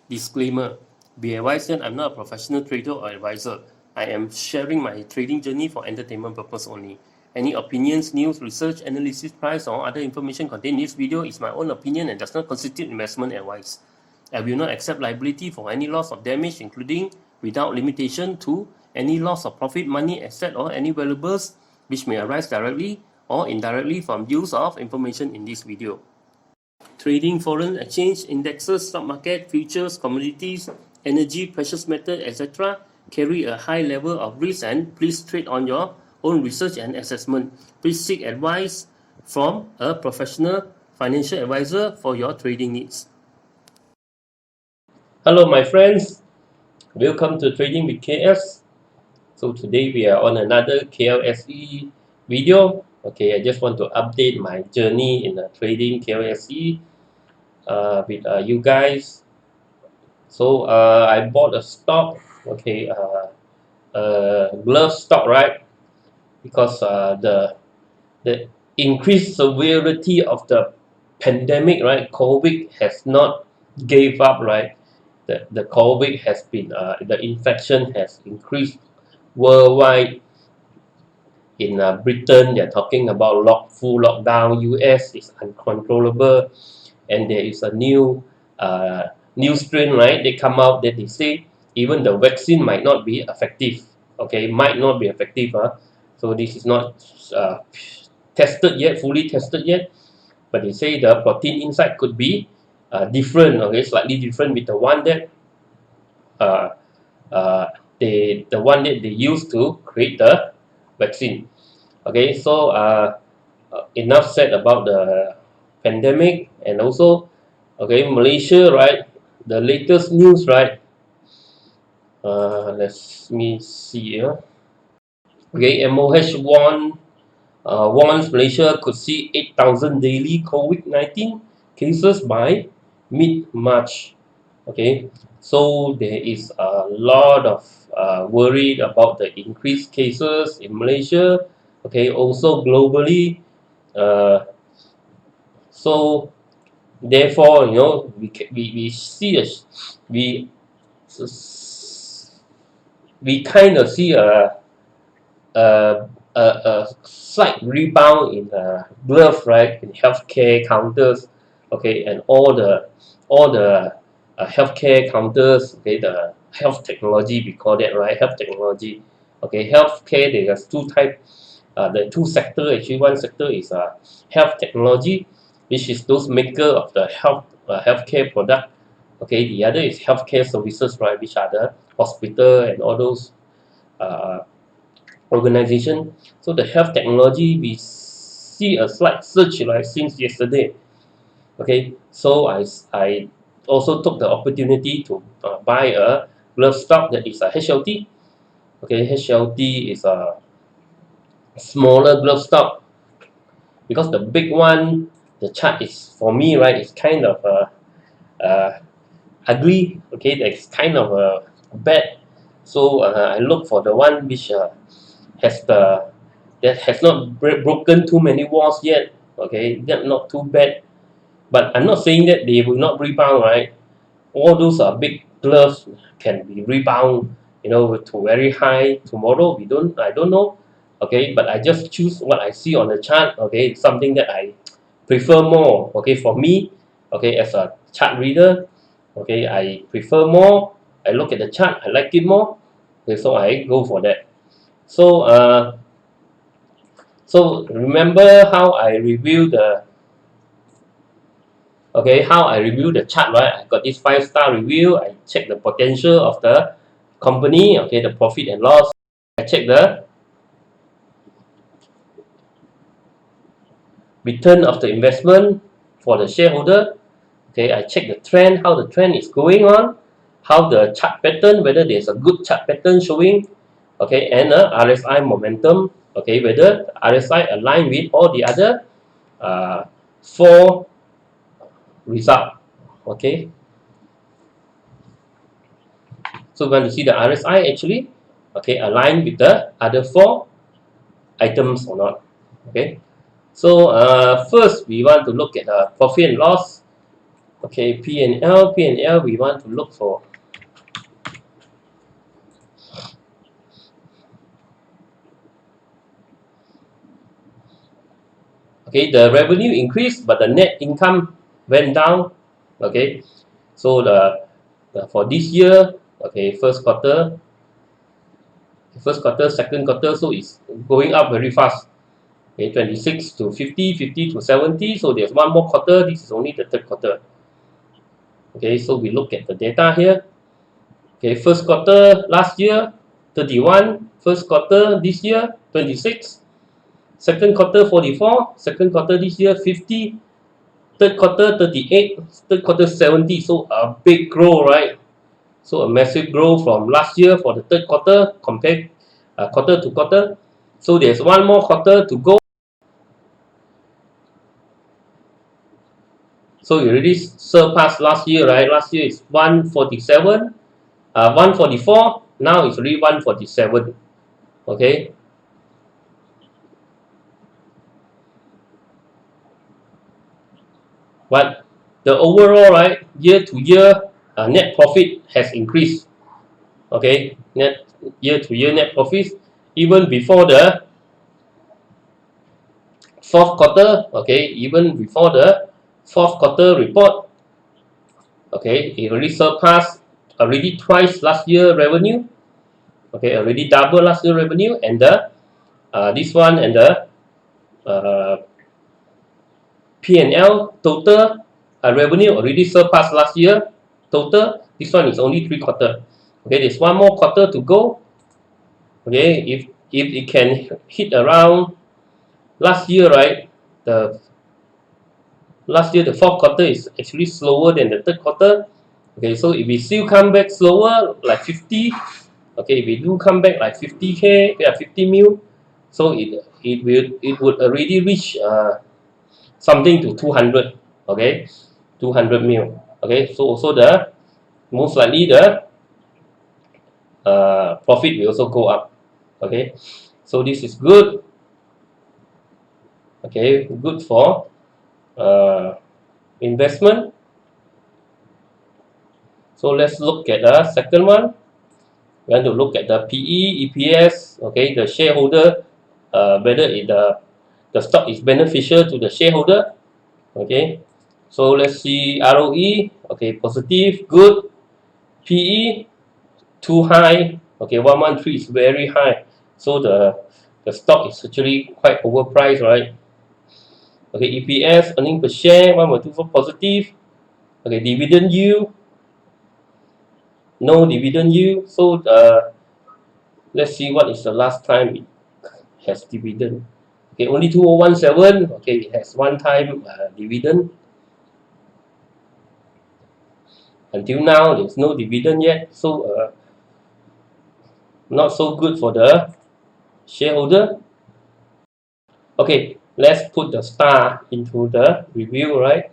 Disclaimer: be advised that I'm not a professional trader or advisor. I am sharing my trading journey for entertainment purpose only. Any opinions, news, research, analysis, price, or other information contained in this video is my own opinion and does not constitute investment advice. I will not accept liability for any loss or damage, including, without limitation to, any loss of profit, money, asset, or any valuables which may arise directly or indirectly from use of information in this video. Trading foreign exchange, indexes, stock market, futures, commodities, energy, precious metal, etc. carry a high level of risk, and please trade on your own research and assessment. Please seek advice from a professional financial advisor for your trading needs. Hello my friends, welcome to Trading with KS. So today we are on another KLSE video. Okay, I just want to update my journey in trading KLSE with you guys. So I bought a stock, okay, glove stock, right? Because the increased severity of the pandemic, right? COVID has not gave up, right? The COVID has been the infection has increased worldwide. In Britain, they're talking about full lockdown. US is uncontrollable, and there is a new strain, right? They come out that they say even the vaccine might not be effective. Okay, might not be effective. So this is not tested yet, fully tested yet. But they say the protein inside could be different. Okay, slightly different with the one that uh, the one that they use to create the vaccine. Okay, so enough said about the pandemic. And also, okay, Malaysia, right? The latest news, right? Let me see here. Okay, MOH warns Malaysia could see 8,000 daily COVID-19 cases by mid-March. Okay, so there is a lot of worried about the increased cases in Malaysia. Okay, also globally. So therefore, we see we we kind of see a slight rebound in growth, right, in healthcare counters. Okay, and all the healthcare counters. Okay, the health technology, we call that, right? Health technology. Okay, healthcare, there's two types. The two sector, actually one sector is health technology, which is those maker of the healthcare product. Okay, the other is healthcare services, right, which are the hospital and all those uh, organization. So the health technology, we see a slight surge, right, since yesterday. Okay, so I also took the opportunity to buy a glove stock that is a HLT. Okay, HLT is a smaller glove stock, because the big one, the chart is, for me, right, it's kind of ugly. Okay, that's kind of bad. So I look for the one which has the that has not broken too many walls yet. Okay, that not too bad. But I'm not saying that they will not rebound, right? All those big gloves can be rebound, to very high tomorrow. I don't know. Okay, but I just choose what I see on the chart. Okay, it's something that I prefer more. Okay, for me, okay, as a chart reader, okay, I prefer more. I look at the chart, I like it more. Okay, so I go for that. So so remember how I review the chart, right? I got this 5-star review. I check the potential of the company, okay, the profit and loss. I check the return of the investment for the shareholder. Okay, I check the trend, how the trend is going on, how the chart pattern, whether there's a good chart pattern showing, okay, and RSI momentum, okay, whether RSI align with all the other four result. Okay, so we're going to see the RSI actually, okay, align with the other four items or not. Okay, so first we want to look at the profit and loss. Okay, P&L, we want to look for. Okay, the revenue increased, but the net income went down. Okay, so for this year, okay, first quarter, second quarter, so it's going up very fast. Okay, 26 to 50, 50 to 70. So there's one more quarter. This is only the third quarter. Okay, so we look at the data here. Okay, first quarter last year, 31. First quarter this year, 26. Second quarter, 44. Second quarter this year, 50. Third quarter, 38. Third quarter, 70. So a big growth, right? So a massive growth from last year for the third quarter compared quarter to quarter. So there's one more quarter to go. So you already surpassed last year, right? Last year is 147, 144. Now it's already 147. Okay. But the overall, right, year to year net profit has increased. Okay. Net year to year net profits even before the fourth quarter. Okay. Even before the fourth quarter report. Okay. It already surpassed already twice last year revenue. Okay. Already double last year revenue, and the this one and the uh, P&L total revenue already surpassed last year total. This one is only 3 quarter. Okay, there's one more quarter to go. Okay, if it can hit around last year, right? The last year the fourth quarter is actually slower than the third quarter. Okay, so if we still come back slower, like 50, okay, if we do come back like 50k, yeah, 50 mil, so it would already reach something to 200. Okay, 200 mil. Okay, so also the most likely the profit will also go up. Okay, so this is good. Okay, good for investment. So let's look at the second one. We want to look at the PE, EPS. Okay, the shareholder, whether the stock is beneficial to the shareholder. Okay, so let's see ROE. Okay, positive, good. PE, too high. Okay, 113 is very high. So the stock is actually quite overpriced, right? Okay, EPS, earning per share, 1.24 positive. Okay, dividend yield, no dividend yield. So let's see what is the last time it has dividend. Okay, only 2017. Okay, it has one time dividend. Until now, there's no dividend yet. So not so good for the shareholder. Okay, let's put the star into the review, right?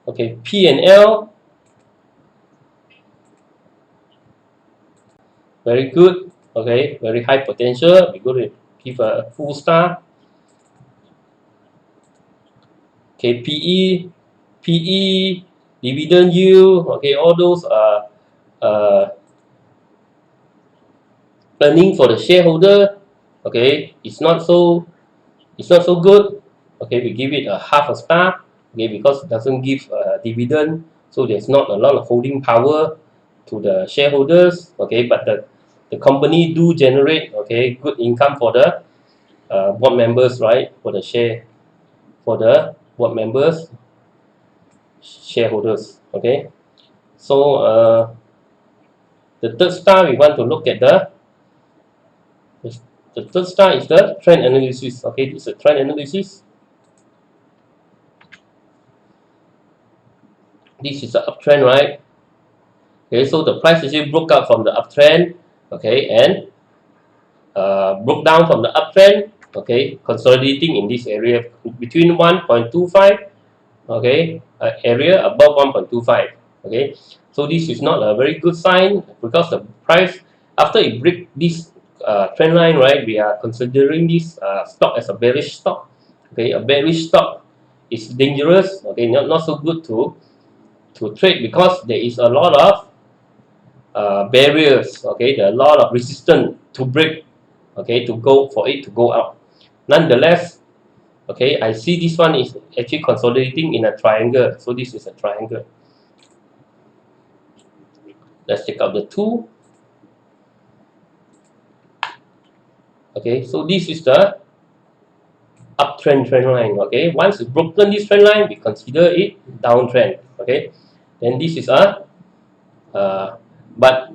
Okay, P&L, very good. Okay, very high potential. We're going to give a full star. Okay, PE, dividend yield. Okay, all those are earning for the shareholder. Okay, it's not so good. Okay, we give it a half a star. Okay, because it doesn't give dividend, so there's not a lot of holding power to the shareholders. Okay, but the company do generate good income for the board members, right? For the board members, shareholders. Okay, so the third star we want to look at the third star is the trend analysis. Okay, it's a trend analysis. This is the uptrend, right? Okay, so the price actually broke out from the uptrend, okay, and broke down from the uptrend, okay, consolidating in this area between 1.25, okay, area above 1.25, okay. So this is not a very good sign because the price after it break this trend line, right, we are considering this stock as a bearish stock, okay. A bearish stock it's dangerous, okay, not so good to trade, because there is a lot of barriers, okay, there are a lot of resistance to break, okay, to go for it to go up. Nonetheless, okay, I see this one is actually consolidating in a triangle, so this is a triangle. Let's check out the two. Okay, so this is the uptrend trend line. Okay, once it's broken this trend line, we consider it downtrend. Okay, then this is a but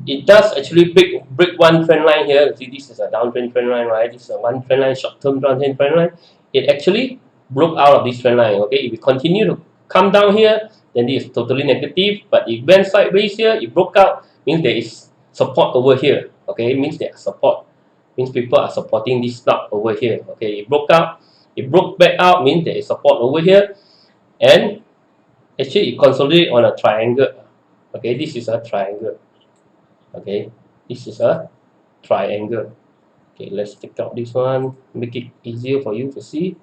it does actually break one trend line here. See, this is a downtrend trend line, right? This is a one trend line, short-term downtrend trend line. It actually broke out of this trend line. Okay, if we continue to come down here, then this is totally negative. But it went sideways here, it broke out, means there is support over here. Okay, it means there is support. Means people are supporting this stock over here. Okay, it broke out, it broke back out, means there is support over here, and actually it consolidated on a triangle. Okay, this is a triangle. Okay, this is a triangle. Okay, let's take out this one, make it easier for you to see.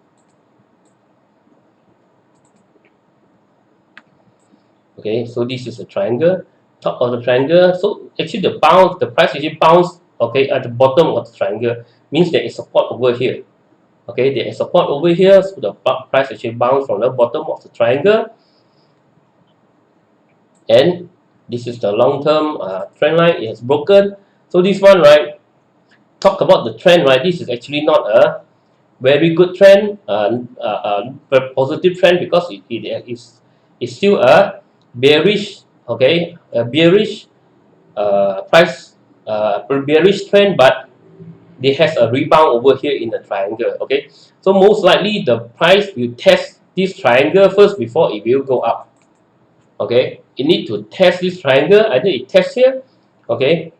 Okay, so this is a triangle, top of the triangle. So actually the price actually bounced, okay, at the bottom of the triangle, means there is support over here. Okay, there is support over here, so the price actually bounced from the bottom of the triangle, and this is the long-term trend line. It has broken. So this one, right, talk about the trend, right, this is actually not a very good trend, positive trend, because it is still a bearish, okay, a bearish price, bearish trend, but it has a rebound over here in the triangle. Okay, so most likely the price will test this triangle first before it will go up. Okay, it need to test this triangle, either it tests here, okay,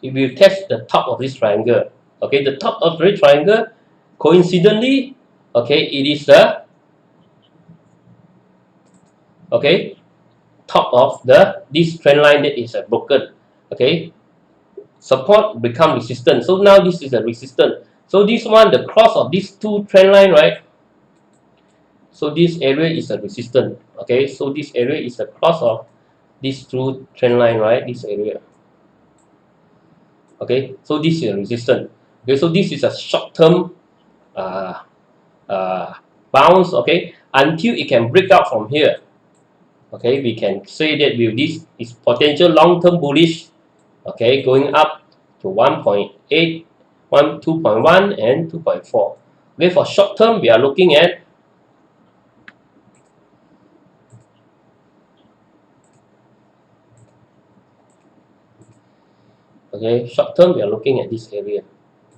it will test the top of this triangle. Okay, the top of the triangle, coincidentally, okay, it is the, okay, top of this trend line that is broken. Okay, support become resistance, so now this is a resistance. So this one, the cross of these two trend line, right, so this area is a resistance. Okay, so this area is the cross of these two trend line, right, this area. Okay, so this is a resistance. Okay, so this is a short-term bounce, okay, until it can break out from here. Okay, we can say that with this is potential long-term bullish, okay, going up to 1.8, 2.1 and 2.4. Okay, for short term we are looking at, okay, short term we are looking at this area.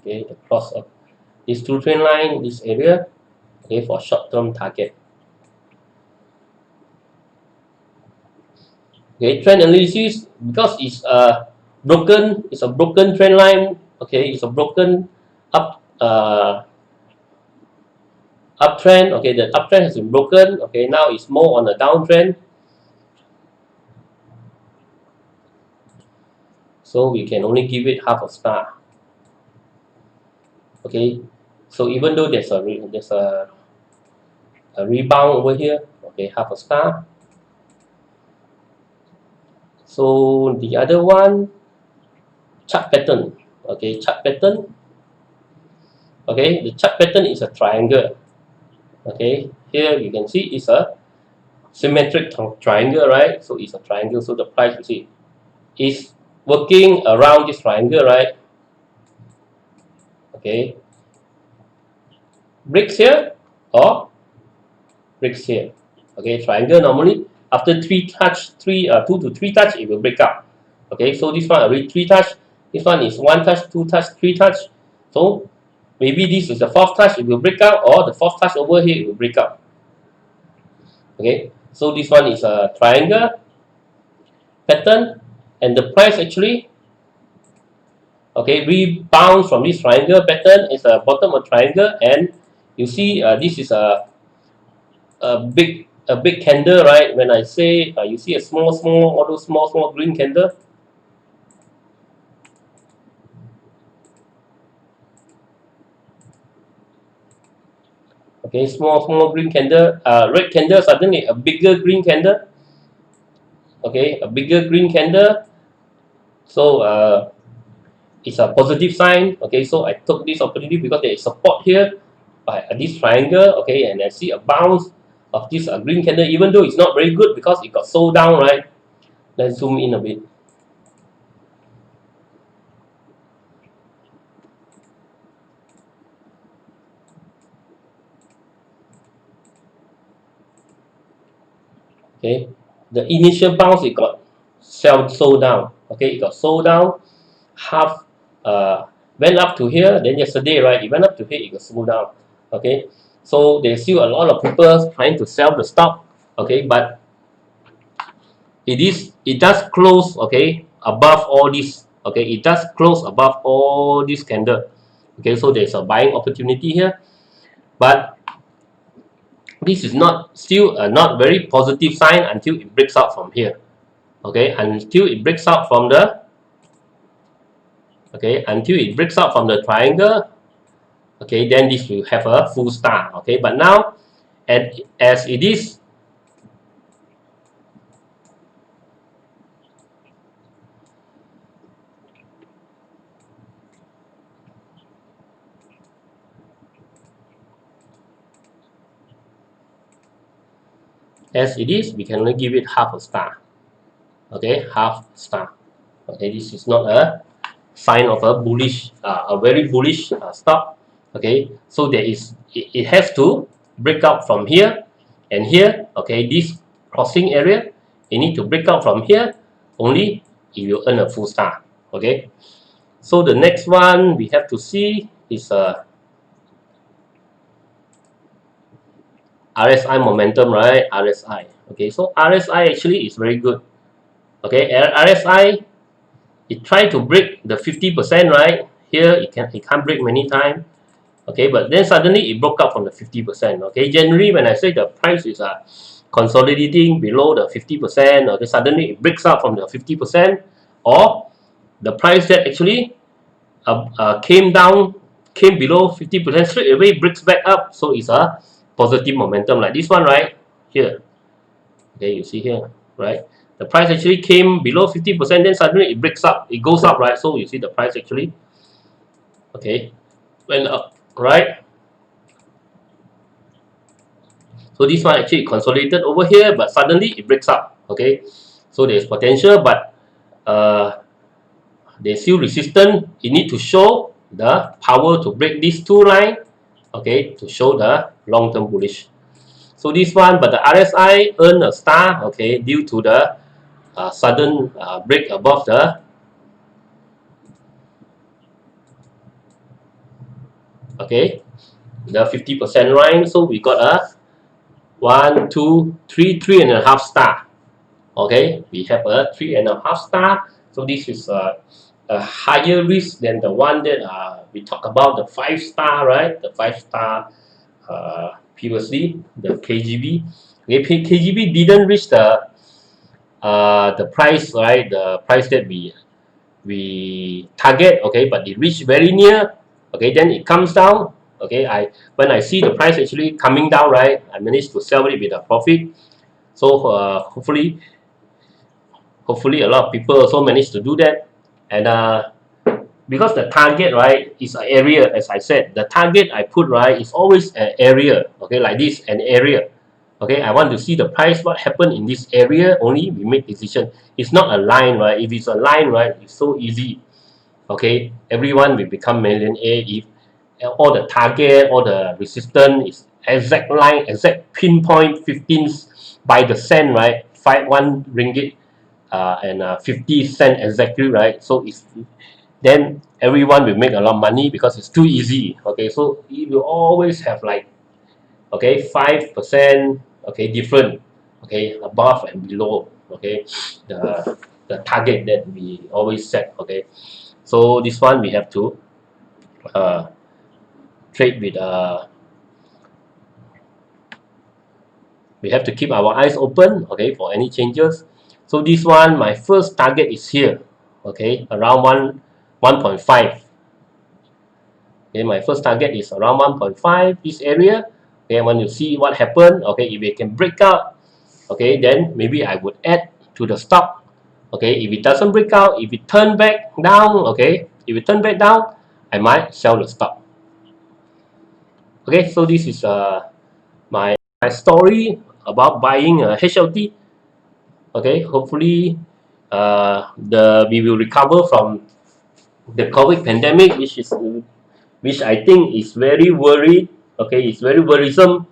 Okay, the cross of these two trend line, this area, okay, for short term target. Okay, trend analysis, because it's a broken trend line. Okay, it's a broken uptrend. Okay, the uptrend has been broken. Okay, now it's more on the downtrend. So we can only give it half a star. Okay, so even though there's a rebound over here, okay, half a star. So the other one, chart pattern. Okay, chart pattern. Okay, the chart pattern is a triangle. Okay, here you can see it's a symmetric triangle, right? So it's a triangle. So the price, you see, is working around this triangle, right? Okay, breaks here or breaks here. Okay, triangle normally after two to three touch, it will break up. Okay, so this one already three touch. This one is one touch, two touch, three touch. So maybe this is the fourth touch, it will break out, or the fourth touch over here, it will break up. Okay, so this one is a triangle pattern, and the price actually, okay, rebounds from this triangle pattern. Is a bottom of triangle, and you see this is a big candle, right? When I say you see a small all those small green candle, Okay, small green candle, red candle, suddenly a bigger green candle. Okay, a bigger green candle. So it's a positive sign. Okay, so I took this opportunity because there is support here by this triangle. Okay, and I see a bounce of this green candle, even though it's not very good because it got sold down, right? Let's zoom in a bit. Okay, the initial bounce it got sold down. Okay, it got sold down half, went up to here, then yesterday, right, it went up to here, it got sold down. Okay, so there's still a lot of people trying to sell the stock. Okay, but it does close, okay, above all this. Okay, it does close above all this candle. Okay, so there's a buying opportunity here, but this is not still a not very positive sign until it breaks out from here. Okay, until it breaks out from the, okay, until it breaks out from the triangle. Okay, then this will have a full star. Okay, but now as it is, we can only give it half a star. Okay, half star. Okay, this is not a sign of a bullish, a very bullish stock. Okay, so there is, it has to break out from here and here. Okay, this crossing area, you need to break out from here, only it will earn a full star. Okay, so the next one we have to see is RSI momentum, right? RSI. Okay, so RSI actually is very good. Okay, RSI, it tried to break the 50%, right? Here it can't break many times. Okay, but then suddenly it broke up from the 50%. Okay, generally when I say the price is consolidating below the 50%, okay, suddenly it breaks up from the 50%, or the price that actually came down, came below 50%, straight away breaks back up. So it's a positive momentum like this one, right? Here. Okay, you see here, right? The price actually came below 50%, then suddenly it breaks up, it goes up, right? So you see the price actually, okay, went up, right? So this one actually consolidated over here, but suddenly it breaks up. Okay, so there's potential, but there's still resistance. You need to show the power to break these two lines. Okay, to show the long-term bullish. So this one, but the RSI earned a star. Okay, due to the sudden break above the, okay, the 50% line. So we got a 1, 2, 3, 3.5 star. Okay, we have a 3.5 star. So this is a higher risk than the one that we talked about, the 5 star, right? The 5 star previously, the KGB. Okay, KGB didn't reach the price, right? The price that we target. Okay, but it reached very near. Okay, then it comes down. Okay, when I see the price actually coming down, right, I managed to sell it with a profit. So hopefully a lot of people also manage to do that. And because the target, right, is an area, as I said, the target I put, right, is always an area. Okay, like this, an area. Okay, I want to see the price, what happened in this area, only we make decision. It's not a line, right? If it's a line, right, it's so easy. Okay, everyone will become millionaire if all the target, all the resistance is exact line, exact pinpoint, 15 by the cent, right? 1 ringgit and 50 cent exactly, right? So it's, then everyone will make a lot of money because it's too easy. Okay, so it will always have like, okay, 5%, okay, different, okay, above and below, okay, the target that we always set. Okay, so this one we have to uh, trade with we have to keep our eyes open, okay, for any changes. So this one, my first target is here, okay, around 1.5. Okay, my first target is around 1.5, this area. Okay, I want to see what happened. Okay, if it can break out, okay, then maybe I would add to the stock. Okay, if it doesn't break out, if it turn back down, okay, if it turn back down, I might sell the stock. Okay, so this is my story about buying a HLT. Okay, hopefully we will recover from the COVID pandemic, which I think is very worried. Okay, it's very worrisome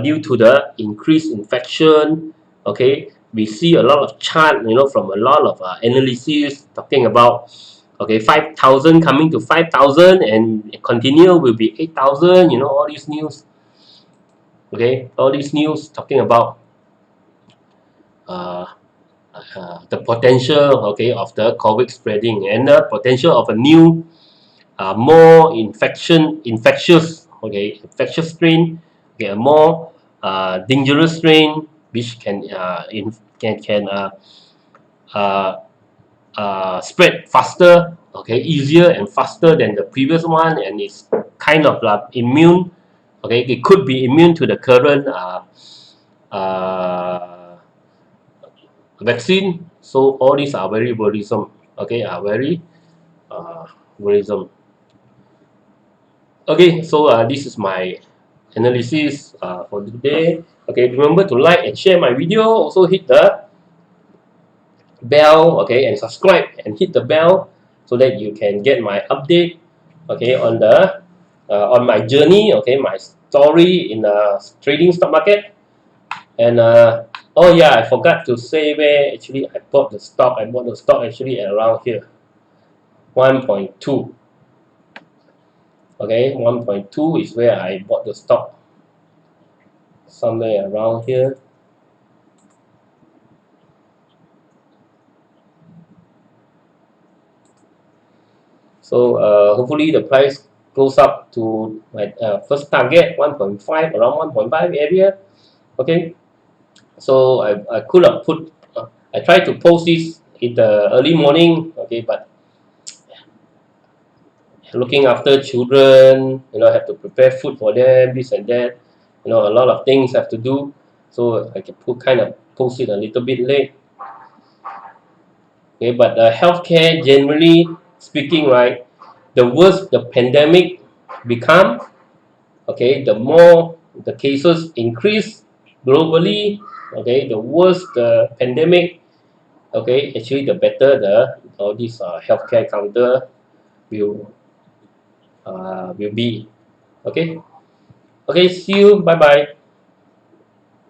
due to the increased infection. Okay, we see a lot of chart, from a lot of analysis talking about, okay, 5,000 coming to 5,000 and continue will be 8,000. All these news. Okay, all these news talking about uh, the potential, okay, of the COVID spreading and the potential of a new more infectious strain, okay, a more dangerous strain which uh, spread faster, okay, easier and faster than the previous one, and it's kind of like immune. Okay, it could be immune to the current uh, vaccine. So all these are very worrisome. Okay, are very uh, worrisome. Okay, so this is my analysis for today. Okay, remember to like and share my video. Also hit the bell, okay, and subscribe and hit the bell so that you can get my update, okay, on my journey, okay, my story in the trading stock market. And oh yeah, I forgot to say where actually I bought the stock. I bought the stock actually at around here, 1.2. Okay, 1.2 is where I bought the stock, somewhere around here. So hopefully the price goes up to my first target 1.5, around 1.5 area. Okay, so I could have put, I tried to post this in the early morning. Okay, but looking after children, have to prepare food for them, this and that, a lot of things have to do. So I can kind of post it a little bit late. Okay, but healthcare, generally speaking, right, the worse the pandemic become, okay, the more the cases increase globally, okay, the worse the pandemic, okay, actually the better the all these healthcare counter will will be. Okay, okay, see you, bye bye.